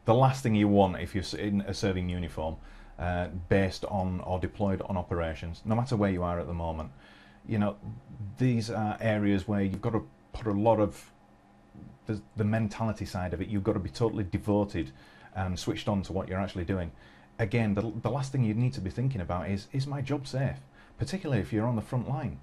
the last thing you want if you're in a serving uniform, based on or deployed on operations, no matter where you are at the moment, you know, these are areas where you've got to put a lot of the mentality side of it. You've got to be totally devoted and switched on to what you're actually doing. Again, the last thing you need to be thinking about is my job safe? Particularly if you're on the front line.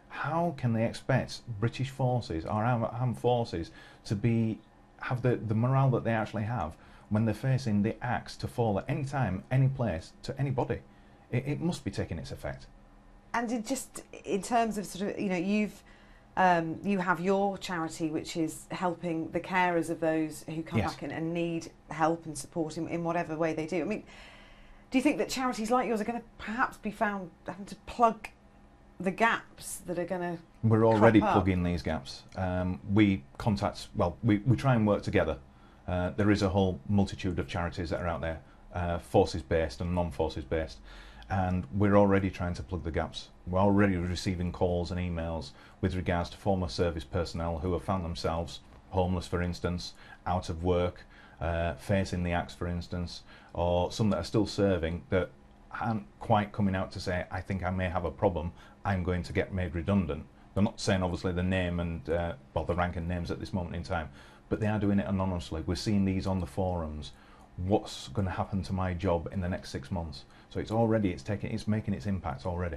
How can they expect British forces or armed forces to have the morale that they actually have when they're facing the axe to fall at any time, any place, to anybody? It must be taking its effect. And just in terms of sort of, you know, you have your charity, which is helping the carers of those who come Yes. back and need help and support in whatever way they do. I mean, do you think that charities like yours are going to perhaps be found having to plug the gaps that are going to We're already crop up? plugging these gaps. We try and work together. There is a whole multitude of charities that are out there, forces based and non-forces based, and we're already trying to plug the gaps. We're already receiving calls and emails with regards to former service personnel who have found themselves homeless, for instance, out of work, facing the axe, for instance, or some that are still serving that aren't quite coming out to say, I think I may have a problem, I'm going to get made redundant. They're not saying obviously the name and the rank and names at this moment in time, but they are doing it anonymously. We're seeing these on the forums. What's going to happen to my job in the next 6 months? So it's making its impact already.